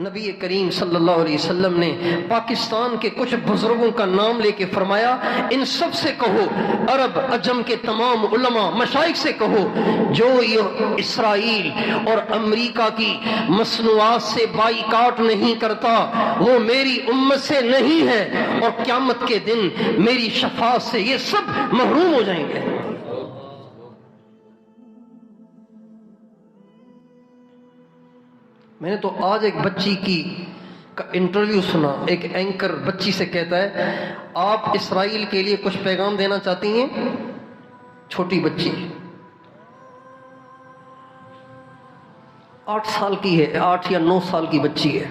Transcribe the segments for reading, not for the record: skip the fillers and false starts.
نبی کریم صلی اللہ علیہ وسلم نے پاکستان کے کچھ بزرگوں کا نام لے کے فرمایا، ان سب سے کہو، عرب عجم کے تمام علماء مشائخ سے کہو، جو یہ اسرائیل اور امریکہ کی مصنوعات سے بائیکاٹ نہیں کرتا وہ میری امت سے نہیں ہے، اور قیامت کے دن میری شفاعت سے یہ سب محروم ہو جائیں گے۔ میں نے تو آج ایک بچی کی انٹرویو سنا، ایک اینکر بچی سے کہتا ہے آپ اسرائیل کے لیے کچھ پیغام دینا چاہتی ہیں؟ چھوٹی بچی 8 سال کی ہے، 8 یا 9 سال کی بچی ہے۔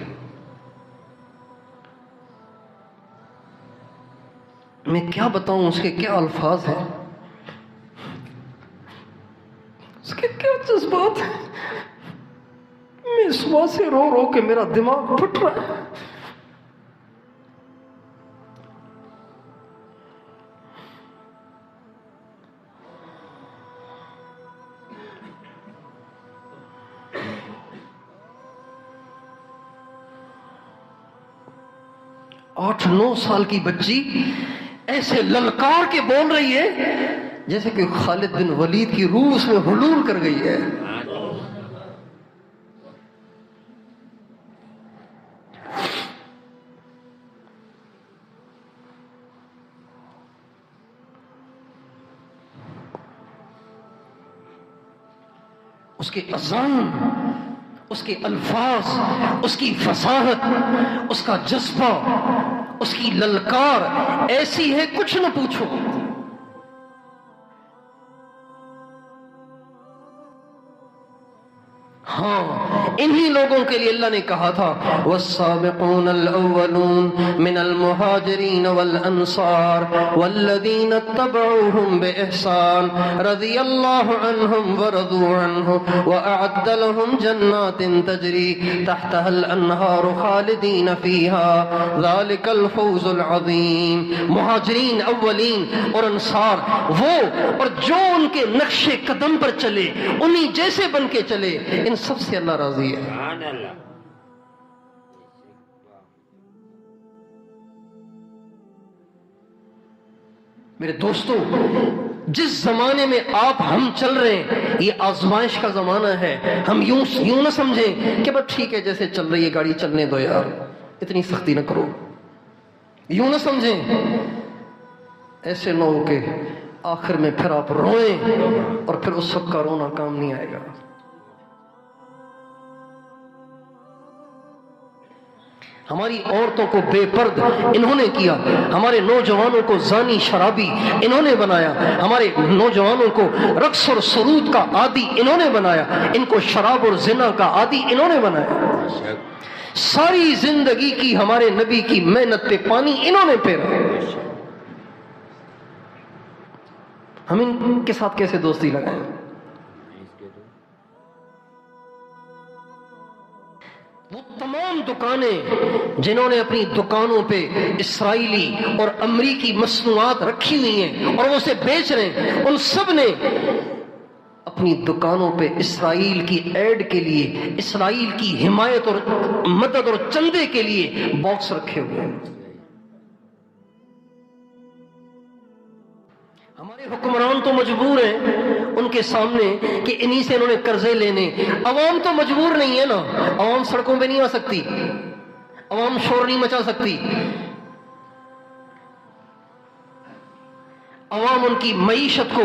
میں کیا بتاؤں اس کے کیا الفاظ ہیں، اس کے کیا جذبات ہیں۔ میں صبح سے رو رو کے میرا دماغ پھٹ رہا ہے۔ آٹھ 9 سال کی بچی ایسے للکار کے بول رہی ہے جیسے کہ خالد بن ولید کی روح اس میں حلول کر گئی ہے۔ اس کے اذان، اس کے الفاظ، اس کی فصاحت، اس کا جذبہ، اس کی للکار ایسی ہے کچھ نہ پوچھو۔ ہاں انہی لوگوں کے لیے اللہ نے کہا تھا والسابقون الاولون من المہاجرین والانصار والذین اتبعوهم بإحسان رضی اللہ عنہم ورضوا عنہ واعد لهم جنات تجری تحتها الانہار خالدین فیها ذلک الفوز العظیم۔ مہاجرین اولین اور انصار وہ اور جو ان کے نقش قدم پر چلے، انہی جیسے بن کے چلے، ان سب سے اللہ راضی ہے۔ میرے دوستو، جس زمانے میں آپ ہم چل رہے ہیں یہ آزمائش کا زمانہ ہے۔ ہم یوں نہ سمجھیں کہ بس ٹھیک ہے جیسے چل رہی ہے گاڑی چلنے دو یار، اتنی سختی نہ کرو، یوں نہ سمجھیں، ایسے نہ ہو کہ آخر میں پھر آپ روئیں اور پھر اس وقت کا رونا کام نہیں آئے گا۔ ہماری عورتوں کو بے پرد انہوں نے کیا، ہمارے نوجوانوں کو زانی شرابی انہوں نے بنایا، ہمارے نوجوانوں کو رقص اور سرود کا عادی انہوں نے بنایا، ان کو شراب اور زنا کا عادی انہوں نے بنایا۔ ساری زندگی کی ہمارے نبی کی محنت پہ پانی انہوں نے پھیرا۔ ہم ان کے ساتھ کیسے دوستی لگائیں؟ وہ تمام دکانیں جنہوں نے اپنی دکانوں پہ اسرائیلی اور امریکی مصنوعات رکھی ہوئی ہیں اور وہ اسے بیچ رہے ہیں، ان سب نے اپنی دکانوں پہ اسرائیل کی ایڈ کے لیے، اسرائیل کی حمایت اور مدد اور چندے کے لیے باکس رکھے ہوئے ہیں۔ ہمارے حکمران تو مجبور ہیں ان کے سامنے کہ انہی سے انہوں نے قرضے لینے، عوام تو مجبور نہیں ہے نا، عوام سڑکوں پہ نہیں آ سکتی، عوام شور نہیں مچا سکتی، عوام ان کی معیشت کو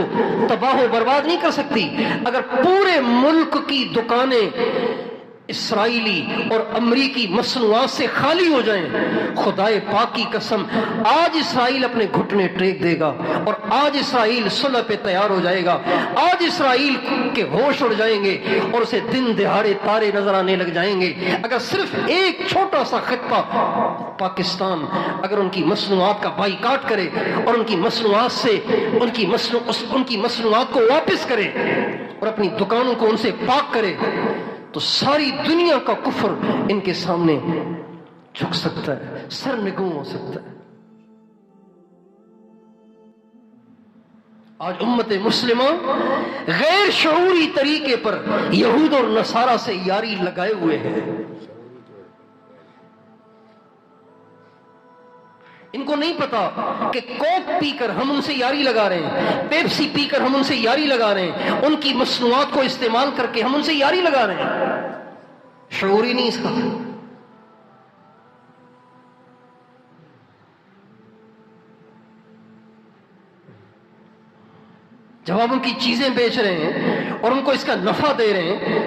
تباہ و برباد نہیں کر سکتی۔ اگر پورے ملک کی دکانیں اسرائیلی اور امریکی مصنوعات سے خالی ہو جائیں، خدائے پاک کی قسم آج اسرائیل اپنے گھٹنے ٹیک دے گا اور آج اسرائیل صلح پہ تیار ہو جائے گا، آج اسرائیل کے ہوش اڑ جائیں گے اور اسے دن دہاڑے تارے نظر آنے لگ جائیں گے۔ اگر صرف ایک چھوٹا سا خطہ پاکستان اگر ان کی مصنوعات کا بائیکاٹ کرے اور ان کی مصنوعات سے ان کی مصنوعات کو واپس کرے اور اپنی دکانوں کو ان سے پاک کرے تو ساری دنیا کا کفر ان کے سامنے جھک سکتا ہے، سر نگوں ہو سکتا ہے۔ آج امت مسلمہ غیر شعوری طریقے پر یہود اور نصارہ سے یاری لگائے ہوئے ہیں۔ ان کو نہیں پتا کہ کوک پی کر ہم ان سے یاری لگا رہے ہیں، پیپسی پی کر ہم ان سے یاری لگا رہے ہیں، ان کی مصنوعات کو استعمال کر کے ہم ان سے یاری لگا رہے ہیں، شعور ہی نہیں اس کا۔ جب آپ ان کی چیزیں بیچ رہے ہیں اور ان کو اس کا نفع دے رہے ہیں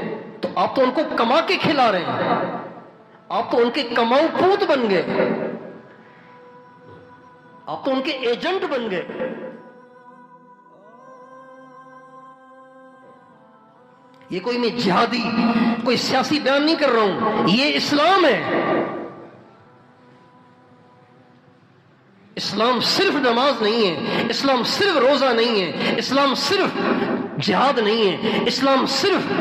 تو آپ تو ان کو کما کے کھلا رہے ہیں، آپ تو ان کے کماؤ پوت بن گئے، آپ تو ان کے ایجنٹ بن گئے۔ یہ کوئی میں جہادی کوئی سیاسی بیان نہیں کر رہا ہوں، یہ اسلام ہے۔ اسلام صرف نماز نہیں ہے، اسلام صرف روزہ نہیں ہے، اسلام صرف جہاد نہیں ہے، اسلام صرف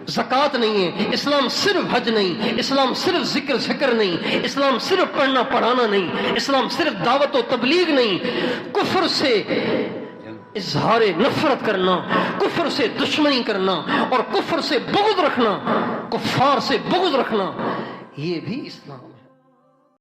زکوٰۃ نہیں ہے، اسلام صرف حج نہیں، اسلام صرف ذکر نہیں، اسلام صرف پڑھنا پڑھانا نہیں، اسلام صرف دعوت و تبلیغ نہیں، کفر سے اظہار نفرت کرنا، کفر سے دشمنی کرنا اور کفر سے بغض رکھنا، کفار سے بغض رکھنا، یہ بھی اسلام ہے۔